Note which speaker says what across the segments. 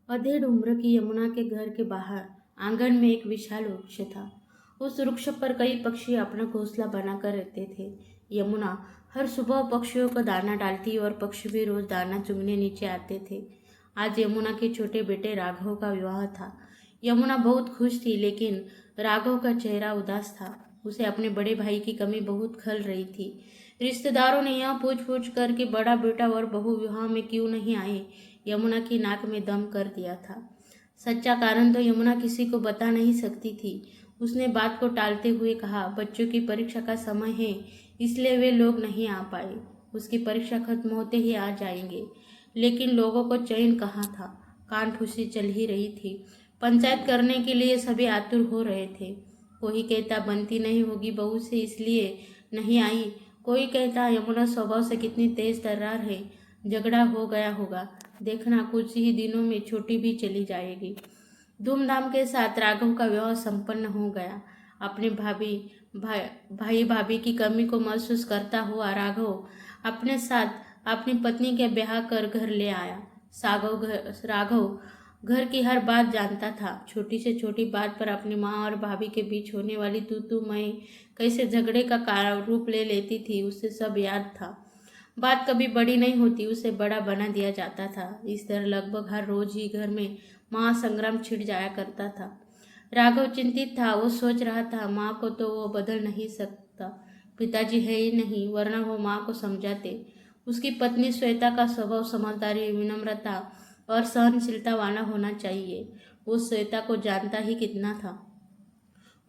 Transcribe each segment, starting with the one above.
Speaker 1: अधेड़ उम्र की यमुना के घर के बाहर आंगन में एक विशाल वृक्ष था। उस वृक्ष पर कई पक्षी अपना घोंसला बनाकर रहते थे। यमुना हर सुबह पक्षियों को दाना डालती और पक्षी भी रोज दाना चुगने नीचे आते थे। आज यमुना के छोटे बेटे राघव का विवाह था। यमुना बहुत खुश थी, लेकिन राघव का चेहरा उदास था। उसे अपने बड़े भाई की कमी बहुत खल रही थी। रिश्तेदारों ने यह पूछ पूछ कर कि बड़ा बेटा और बहू विवाह में क्यों नहीं आए, यमुना की नाक में दम कर दिया था। सच्चा कारण तो यमुना किसी को बता नहीं सकती थी। उसने बात को टालते हुए कहा, बच्चों की परीक्षा का समय है, इसलिए वे लोग नहीं आ पाए। उसकी परीक्षा खत्म होते ही आ जाएंगे। लेकिन लोगों को चैन कहाँ था। कान फूसी चल ही रही थी। पंचायत करने के लिए सभी आतुर हो रहे थे। कोई कहता बनती नहीं होगी बहू से इसलिए नहीं आई। कोई कहता यमुना स्वभाव से कितनी तेज तर्रार है, झगड़ा हो गया होगा। देखना कुछ ही दिनों में छोटी भी चली जाएगी। धूमधाम के साथ राघव का विवाह संपन्न हो गया। अपने भाई भाभी की कमी को महसूस करता हुआ राघव अपने साथ अपनी पत्नी के ब्याह कर घर ले आया। राघव घर की हर बात जानता था। छोटी से छोटी बात पर अपनी माँ और भाभी के बीच होने वाली तू मैं कैसे झगड़े का कारण रूप ले लेती थी, उसे सब याद था। बात कभी बड़ी नहीं होती, उसे बड़ा बना दिया जाता था। इस तरह लगभग हर रोज ही घर में महासंग्राम छिड़ जाया करता था। राघव चिंतित था। वो सोच रहा था, माँ को तो वो बदल नहीं सकता, पिताजी है ही नहीं, वरना वो माँ को समझाते। उसकी पत्नी श्वेता का स्वभाव समझदारी, विनम्रता और सहनशीलता वाला होना चाहिए। वो श्वेता को जानता ही कितना था।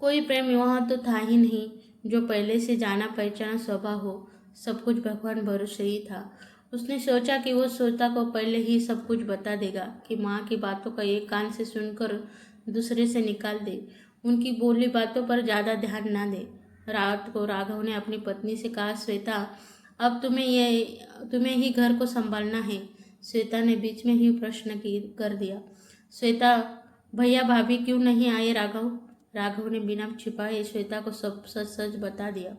Speaker 1: कोई प्रेम विवाह तो था ही नहीं जो पहले से जाना पहचाना स्वभाव हो। सब कुछ भगवान भरोसे ही था। उसने सोचा कि वो श्वेता को पहले ही सब कुछ बता देगा, कि माँ की बातों का एक कान से सुनकर दूसरे से निकाल दे, उनकी बोली बातों पर ज़्यादा ध्यान ना दे। रात को राघव ने अपनी पत्नी से कहा, श्वेता अब तुम्हें ही घर को संभालना है। श्वेता ने बीच में ही प्रश्न कर दिया, श्वेता भैया भाभी क्यों नहीं आए राघव? राघव ने बिना छिपाए श्वेता को सब सच सच बता दिया।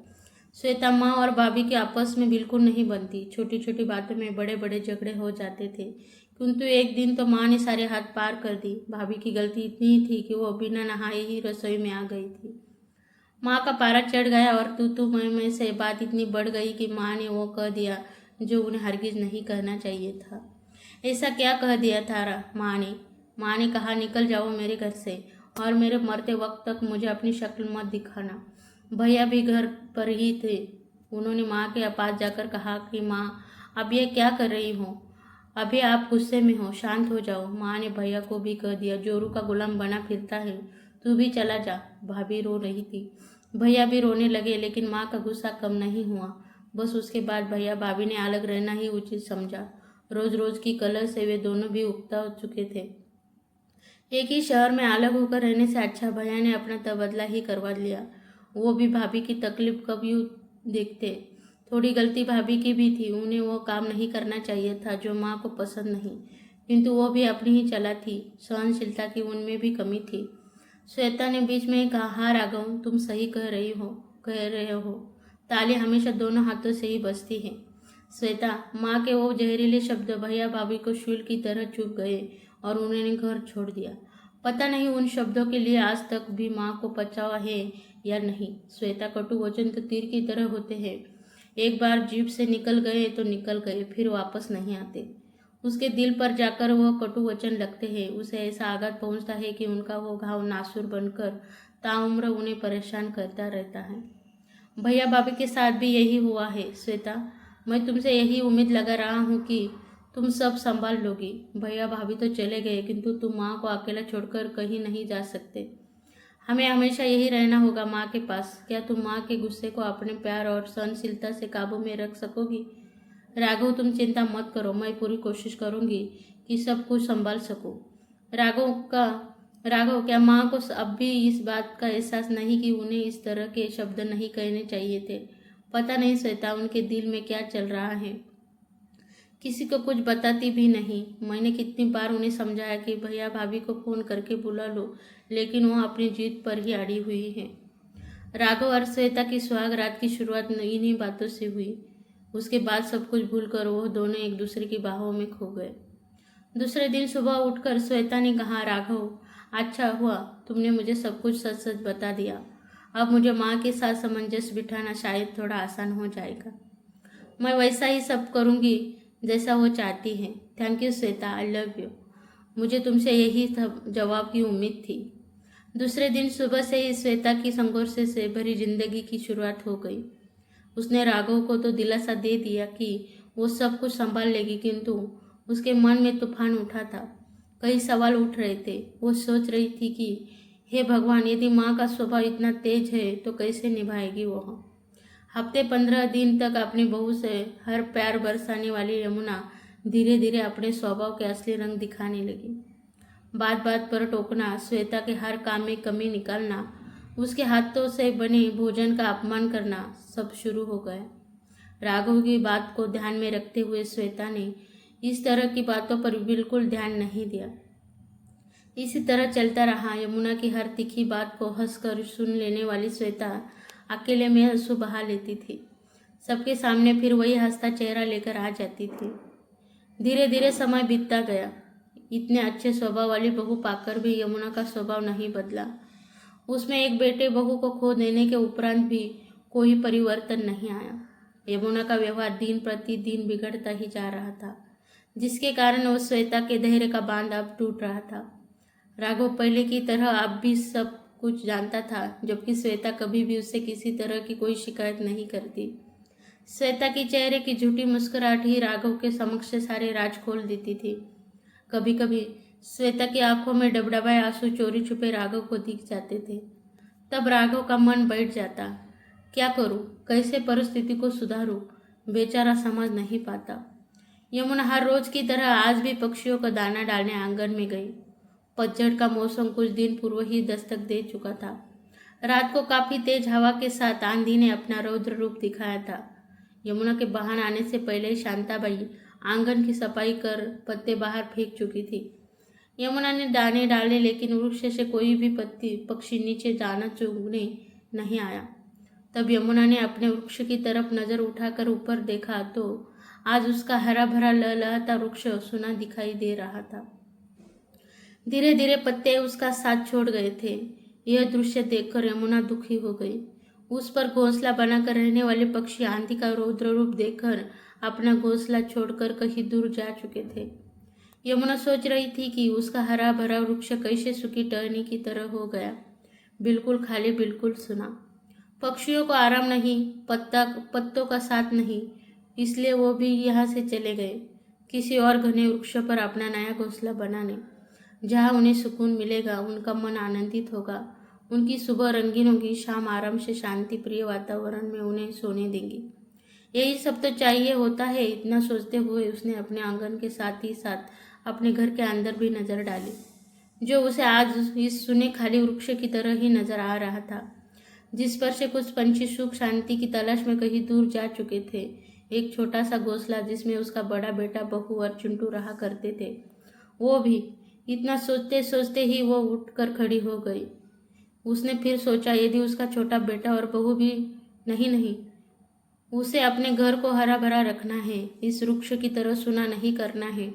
Speaker 1: श्वेता माँ और भाभी के आपस में बिल्कुल नहीं बनती। छोटी छोटी बातों में बड़े बड़े झगड़े हो जाते थे। किंतु एक दिन तो माँ ने सारे हाथ पार कर दी। भाभी की गलती इतनी ही थी कि वो बिना नहाए ही रसोई में आ गई थी। माँ का पारा चढ़ गया और तू मैं से बात इतनी बढ़ गई कि माँ ने वो कह दिया जो उन्हें हरगिज नहीं कहना चाहिए था। ऐसा क्या कह दिया था माँ ने कहा, निकल जाओ मेरे घर से और मेरे मरते वक्त तक मुझे अपनी शक्ल मत दिखाना। भैया भी घर पर ही थे। उन्होंने माँ के पास जाकर कहा कि माँ अब ये क्या कर रही हो? अभी आप गुस्से में हो, शांत हो जाओ। माँ ने भैया को भी कह दिया, जोरू का गुलाम बना फिरता है, तू भी चला जा। भाभी रो रही थी। भैया भी रोने लगे, लेकिन माँ का गुस्सा कम नहीं हुआ। बस उसके बाद भैया भाभी ने अलग रहना ही उचित समझा। रोज रोज की कलह से वे दोनों भी उकता हो चुके थे। एक ही शहर में अलग होकर रहने से अच्छा भैया ने अपना तबादला ही करवा लिया। वो भी भाभी की तकलीफ कभी देखते। थोड़ी गलती भाभी की भी थी। उन्हें वो काम नहीं करना चाहिए था जो माँ को पसंद नहीं, किंतु वो भी अपनी ही चला थी। सहनशीलता की उनमें भी कमी थी। श्वेता ने बीच में कहा, हाँ राघव तुम सही कह रहे हो। ताली हमेशा दोनों हाथों से ही बजती है। श्वेता, माँ के वो जहरीले शब्द भैया भाभी को शूल की तरह चुभ गए और उन्होंने घर छोड़ दिया। पता नहीं उन शब्दों के लिए आज तक भी माँ को पछतावा है या नहीं। श्वेता कटु वचन तो तीर की तरह होते हैं। एक बार जीभ से निकल गए तो निकल गए, फिर वापस नहीं आते। उसके दिल पर जाकर वह कटु वचन लगते हैं। उसे ऐसा आघात पहुंचता है कि उनका वो घाव नासुर बनकर ताउम्र उन्हें परेशान करता रहता है। भैया भाभी के साथ भी यही हुआ है। श्वेता, मैं तुमसे यही उम्मीद लगा रहा हूँ कि तुम सब संभाल लोगी। भैया भाभी तो चले गए, किंतु तुम माँ को अकेला छोड़कर कहीं नहीं जा सकते। हमें हमेशा यही रहना होगा माँ के पास। क्या तुम माँ के गुस्से को अपने प्यार और सहनशीलता से काबू में रख सकोगी? राघव तुम चिंता मत करो, मैं पूरी कोशिश करूंगी कि सब कुछ संभाल सकूं। राघव, क्या माँ को अब भी इस बात का एहसास नहीं कि उन्हें इस तरह के शब्द नहीं कहने चाहिए थे? पता नहीं श्वेता उनके दिल में क्या चल रहा है। किसी को कुछ बताती भी नहीं। मैंने कितनी बार उन्हें समझाया कि भैया भाभी को फोन करके बुला लो, लेकिन वो अपनी जीत पर ही अड़ी हुई है। राघव और श्वेता की सुहाग रात की शुरुआत इन्हीं बातों से हुई। उसके बाद सब कुछ भूलकर वो दोनों एक दूसरे की बाहों में खो गए। दूसरे दिन सुबह उठकर श्वेता ने कहा, राघव, अच्छा हुआ तुमने मुझे सब कुछ सच सच बता दिया। अब मुझे माँ के साथ सामंजस्य बिठाना शायद थोड़ा आसान हो जाएगा। मैं वैसा ही सब करूँगी जैसा वो चाहती है। Thank you Shweta, I love you. मुझे तुमसे यही जवाब की उम्मीद थी। दूसरे दिन सुबह से ही श्वेता की संघर्ष से भरी जिंदगी की शुरुआत हो गई। उसने राघव को तो दिलासा दे दिया कि वो सब कुछ संभाल लेगी, किंतु उसके मन में तूफान उठा था। कई सवाल उठ रहे थे। वो सोच रही थी कि हे भगवान, यदि माँ का स्वभाव इतना तेज है तो कैसे निभाएगी वो। हफ्ते 15 दिन तक अपनी बहू से हर प्यार बरसाने वाली यमुना धीरे धीरे अपने स्वभाव के असली रंग दिखाने लगी। बात बात पर टोकना, श्वेता के हर काम में कमी निकालना, उसके हाथों से बने भोजन का अपमान करना सब शुरू हो गया। राघव की बात को ध्यान में रखते हुए श्वेता ने इस तरह की बातों पर बिल्कुल ध्यान नहीं दिया। इसी तरह चलता रहा। यमुना की हर तीखी बात को हंसकर सुन लेने वाली श्वेता अकेले में आंसू बहा लेती थी। सबके सामने फिर वही हंसता चेहरा लेकर आ जाती थी। धीरे धीरे समय बीतता गया। इतने अच्छे स्वभाव वाली बहू पाकर भी यमुना का स्वभाव नहीं बदला। उसमें एक बेटे बहू को खो देने के उपरांत भी कोई परिवर्तन नहीं आया। यमुना का व्यवहार दिन प्रतिदिन बिगड़ता ही जा रहा था, जिसके कारण वो श्वेता के धैर्य का बांध अब टूट रहा था। राघव पहले की तरह अब भी सब कुछ जानता था, जबकि श्वेता कभी भी उससे किसी तरह की कोई शिकायत नहीं करती। श्वेता की चेहरे की झूठी मुस्कुराहट ही राघव के समक्ष सारे राज खोल देती थी। कभी कभी श्वेता की आंखों में डबडबाए आंसू चोरी छुपे राघव को दिख जाते थे। तब राघव का मन बैठ जाता। क्या करूं, कैसे परिस्थिति को सुधारूं, बेचारा समझ नहीं पाता। यमुना हर रोज की तरह आज भी पक्षियों का दाना डालने आंगन में गई। पतझड़ का मौसम कुछ दिन पूर्व ही दस्तक दे चुका था। रात को काफी तेज हवा के साथ आंधी ने अपना रौद्र रूप दिखाया था। यमुना के बाहर आने से पहले शांताबाई आंगन की सफाई कर पत्ते बाहर फेंक चुकी थी। यमुना ने दाने डाले, लेकिन वृक्ष से कोई भी पक्षी नीचे दाना चुगने नहीं आया। तब यमुना ने अपने वृक्ष की तरफ नजर उठाकर ऊपर देखा तो आज उसका हरा भरा लहलहाता वृक्ष सुना दिखाई दे रहा था। धीरे धीरे पत्ते उसका साथ छोड़ गए थे। यह दृश्य देखकर यमुना दुखी हो गई। उस पर घोंसला बनाकर रहने वाले पक्षी आंधी का रौद्र रूप देखकर अपना घोंसला छोड़कर कहीं दूर जा चुके थे। यमुना सोच रही थी कि उसका हरा भरा वृक्ष कैसे सूखी टहनी की तरह हो गया, बिल्कुल खाली, बिल्कुल सुना। पक्षियों को आराम नहीं, पत्तों का साथ नहीं, इसलिए वो भी यहाँ से चले गए किसी और घने वृक्ष पर अपना नया घोंसला बनाने, जहाँ उन्हें सुकून मिलेगा, उनका मन आनंदित होगा, उनकी सुबह रंगीन होगी, शाम आराम से शांति प्रिय वातावरण में उन्हें सोने देंगी। यही सब तो चाहिए होता है। इतना सोचते हुए उसने अपने आंगन के साथ ही साथ अपने घर के अंदर भी नजर डाली, जो उसे आज इस सुने खाली वृक्ष की तरह ही नजर आ रहा था, जिस पर से कुछ पंछी सुख शांति की तलाश में कहीं दूर जा चुके थे। एक छोटा सा घोंसला जिसमें उसका बड़ा बेटा बहू और चिंटू रहा करते थे, वो भी। इतना सोचते सोचते ही वो उठकर खड़ी हो गई। उसने फिर सोचा, यदि उसका छोटा बेटा और बहू भी नहीं, उसे अपने घर को हरा भरा रखना है, इस वृक्ष की तरह सुना नहीं करना है।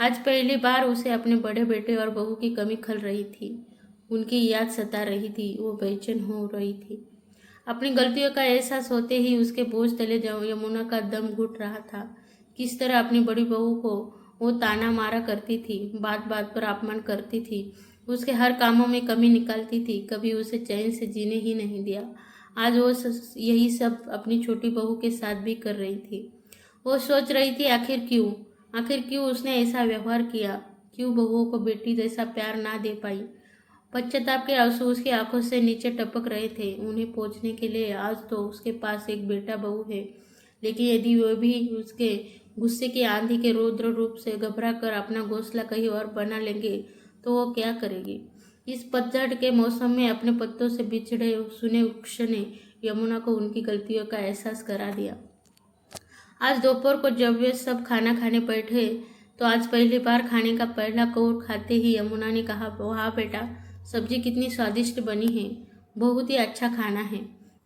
Speaker 1: आज पहली बार उसे अपने बड़े बेटे और बहू की कमी खल रही थी। उनकी याद सता रही थी। वो बेचैन हो रही थी। अपनी गलतियों का एहसास होते ही उसके बोझ तले यमुना का दम घुट रहा था। किस तरह अपनी बड़ी बहू को वो ताना मारा करती थी, बात बात पर अपमान करती थी, उसके हर कामों में कमी निकालती थी, कभी उसे चैन से जीने ही नहीं दिया। आज वो यही सब अपनी छोटी बहू के साथ भी कर रही थी। वो सोच रही थी, आखिर क्यों उसने ऐसा व्यवहार किया, क्यों बहू को बेटी जैसा प्यार ना दे पाई। पश्चाताप के आंसू उसकी आंखों से नीचे टपक रहे थे। उन्हें पोंछने के लिए आज तो उसके पास एक बेटा बहू है, लेकिन यदि वो भी उसके गुस्से की आंधी के रौद्र रूप से घबरा कर अपना घोंसला कहीं और बना लेंगे तो वो क्या करेगी। इस पतझड़ के मौसम में अपने पत्तों से बिछड़े सुने वृक्ष ने यमुना को उनकी गलतियों का एहसास करा दिया। आज दोपहर को जब वे सब खाना खाने बैठे तो आज पहली बार खाने का पहला कौर खाते ही यमुना ने कहा, वाह बेटा, सब्जी कितनी स्वादिष्ट बनी है, बहुत ही अच्छा खाना है।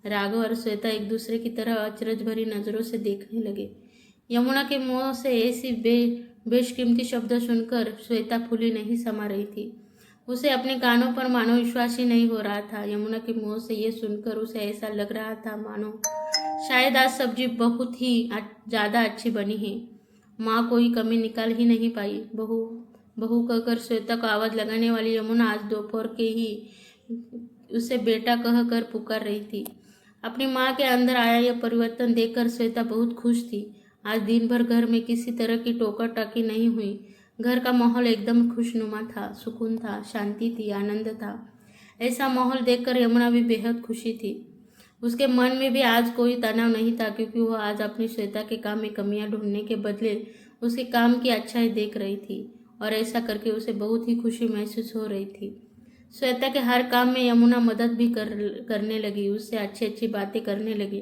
Speaker 1: राघव और श्वेता एक दूसरे की तरह अचरज भरी नजरों से देखने लगे। यमुना के मुंह से ऐसी बेशकीमती शब्द सुनकर श्वेता फूली नहीं समा रही थी। उसे अपने कानों पर मानो विश्वास ही नहीं हो रहा था। यमुना के मुंह से ये सुनकर उसे ऐसा लग रहा था मानो शायद आज सब्जी बहुत ही ज़्यादा अच्छी बनी है। माँ कोई कमी निकाल ही नहीं पाई। बहू बहू कहकर श्वेता को आवाज़ लगाने वाली यमुना आज दोपहर के ही उसे बेटा कहकर पुकार रही थी। अपनी माँ के अंदर आया यह परिवर्तन देखकर श्वेता बहुत खुश थी। आज दिन भर घर में किसी तरह की टोका टाकी नहीं हुई। घर का माहौल एकदम खुशनुमा था, सुकून था, शांति थी, आनंद था। ऐसा माहौल देखकर यमुना भी बेहद खुशी थी। उसके मन में भी आज कोई तनाव नहीं था, क्योंकि वह आज अपनी श्वेता के काम में कमियां ढूंढने के बदले उसके काम की अच्छाई देख रही थी और ऐसा करके उसे बहुत ही खुशी महसूस हो रही थी। श्वेता के हर काम में यमुना मदद भी करने लगी, उससे अच्छी अच्छी बातें करने लगी।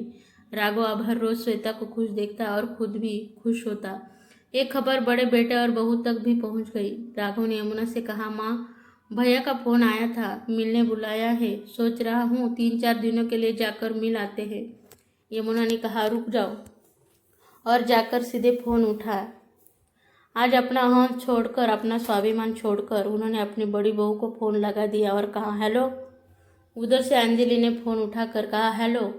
Speaker 1: राघव अब हर रोज श्वेता को खुश देखता और खुद भी खुश होता। एक खबर बड़े बेटे और बहू तक भी पहुंच गई। राघव ने यमुना से कहा, माँ भैया का फोन आया था, मिलने बुलाया है, सोच रहा हूँ 3-4 दिनों के लिए जाकर मिल आते हैं। यमुना ने कहा, रुक जाओ, और जाकर सीधे फोन उठाया। आज अपना अहम छोड़कर, अपना स्वाभिमान छोड़कर उन्होंने अपनी बड़ी बहू को फोन लगा दिया और कहा, हेलो। उधर से अंजलि ने फोन उठाकर कहा, हेलो।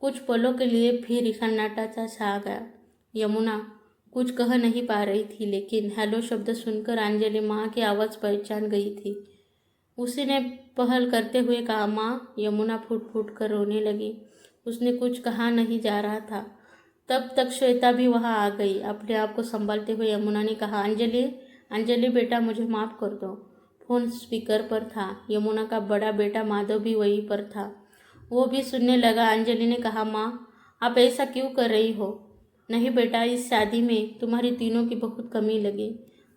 Speaker 1: कुछ पलों के लिए फिर सन्नाटा छा गया। यमुना कुछ कह नहीं पा रही थी, लेकिन हेलो शब्द सुनकर अंजलि माँ की आवाज़ पहचान गई थी। उसी ने पहल करते हुए कहा, माँ। यमुना फूट फूट कर रोने लगी। उसने कुछ कहा नहीं जा रहा था। तब तक श्वेता भी वहाँ आ गई। अपने आप को संभालते हुए यमुना ने कहा, अंजलि अंजलि बेटा, मुझे माफ़ कर दो। फोन स्पीकर पर था। यमुना का बड़ा बेटा माधव भी वहीं पर था। वो भी सुनने लगा। अंजलि ने कहा, माँ आप ऐसा क्यों कर रही हो? नहीं बेटा, इस शादी में तुम्हारी तीनों की बहुत कमी लगी।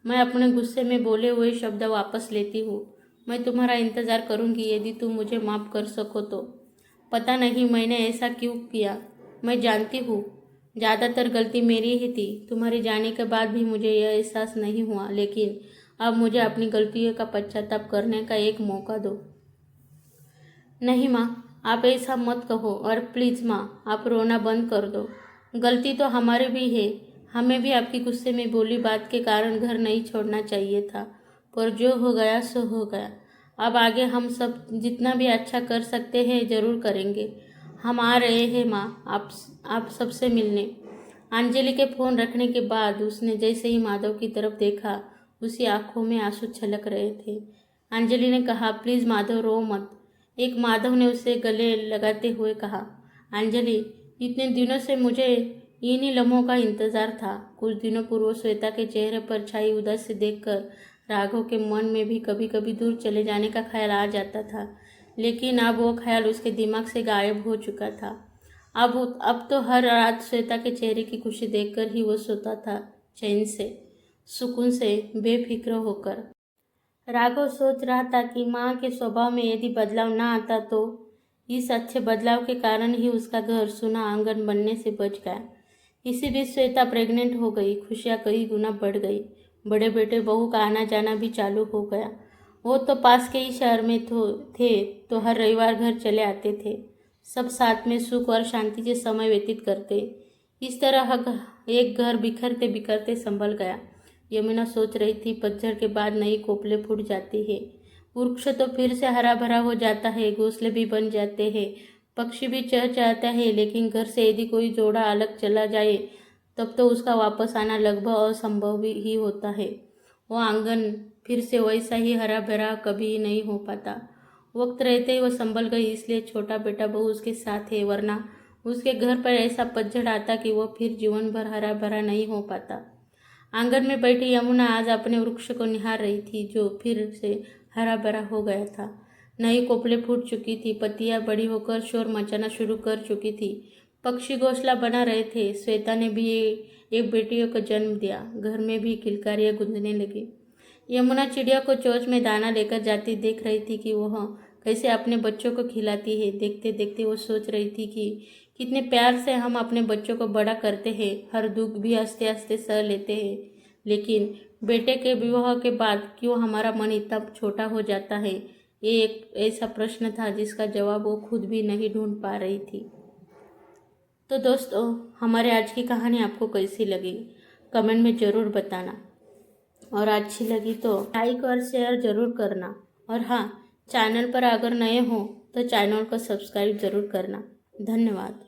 Speaker 1: मैं अपने गुस्से में बोले हुए शब्द वापस लेती हूँ। मैं तुम्हारा इंतज़ार करूँगी यदि तुम मुझे माफ़ कर सको तो। पता नहीं मैंने ऐसा क्यों किया। मैं जानती हूँ ज़्यादातर गलती मेरी ही थी। तुम्हारे जाने के बाद भी मुझे यह एहसास नहीं हुआ, लेकिन अब मुझे अपनी गलतियों का पश्चाताप करने का एक मौका दो। नहीं माँ, आप ऐसा मत कहो, और प्लीज़ माँ, आप रोना बंद कर दो। गलती तो हमारी भी है। हमें भी आपकी गुस्से में बोली बात के कारण घर नहीं छोड़ना चाहिए था, पर जो हो गया सो हो गया। अब आगे हम सब जितना भी अच्छा कर सकते हैं ज़रूर करेंगे। हम आ रहे हैं माँ, आप सबसे मिलने। अंजलि के फ़ोन रखने के बाद उसने जैसे ही माधव की तरफ देखा, उसकी आंखों में आंसू छलक रहे थे। अंजलि ने कहा, प्लीज़ माधव रो मत। एक माधव ने उसे गले लगाते हुए कहा, अंजलि इतने दिनों से मुझे इन्हीं लम्हों का इंतज़ार था। कुछ दिनों पूर्व श्वेता के चेहरे पर छाई उदासी देखकर राघव के मन में भी कभी कभी दूर चले जाने का ख्याल आ जाता था, लेकिन अब वो ख्याल उसके दिमाग से गायब हो चुका था। अब तो हर रात श्वेता के चेहरे की खुशी देखकर ही वो सोता था, चैन से, सुकून से, बेफिक्र होकर। राघव सोच रहा था कि माँ के स्वभाव में यदि बदलाव ना आता तो इस अच्छे बदलाव के कारण ही उसका घर सूना आंगन बनने से बच गया। इसी बीच श्वेता प्रेग्नेंट हो गई। खुशियाँ कई गुना बढ़ गई। बड़े बेटे बहू का आना जाना भी चालू हो गया। वो तो पास के ही शहर में थे तो हर रविवार घर चले आते थे। सब साथ में सुख और शांति से समय व्यतीत करते। इस तरह एक घर बिखरते बिखरते संभल गया। यमुना सोच रही थी, पतझड़ के बाद नई कोपले फूट जाती है, वृक्ष तो फिर से हरा भरा हो जाता है, घोंसले भी बन जाते हैं, पक्षी भी चहचहाता है। लेकिन घर से यदि कोई जोड़ा अलग चला जाए तब तो उसका वापस आना लगभग असंभव ही होता है। वो आंगन फिर से वैसा ही हरा भरा कभी नहीं हो पाता। वक्त रहते ही वो संभल गई, इसलिए छोटा बेटा बहू उसके साथ है, वरना उसके घर पर ऐसा पतझड़ आता कि वो फिर जीवन भर हरा भरा नहीं हो पाता। आंगन में बैठी यमुना आज अपने वृक्ष को निहार रही थी, जो फिर से हरा भरा हो गया था। नई कोपले फूट चुकी थी, पत्तियां बड़ी होकर शोर मचाना शुरू कर चुकी थी, पक्षी घोंसला बना रहे थे। श्वेता ने भी एक बेटियों को जन्म दिया। घर में भी किलकारियां गूंजने लगी। यमुना चिड़िया को चोंच में दाना लेकर जाती देख रही थी कि वह कैसे अपने बच्चों को खिलाती है। देखते देखते वो सोच रही थी कि कितने प्यार से हम अपने बच्चों को बड़ा करते हैं, हर दुख भी हंसते हंसते सह लेते हैं, लेकिन बेटे के विवाह के बाद क्यों हमारा मन इतना छोटा हो जाता है? ये एक ऐसा प्रश्न था जिसका जवाब वो खुद भी नहीं ढूंढ पा रही थी। तो दोस्तों, हमारे आज की कहानी आपको कैसी लगी कमेंट में ज़रूर बताना। और अच्छी लगी तो लाइक और शेयर ज़रूर करना। और हाँ, चैनल पर अगर नए हो तो चैनल को सब्सक्राइब ज़रूर करना। धन्यवाद।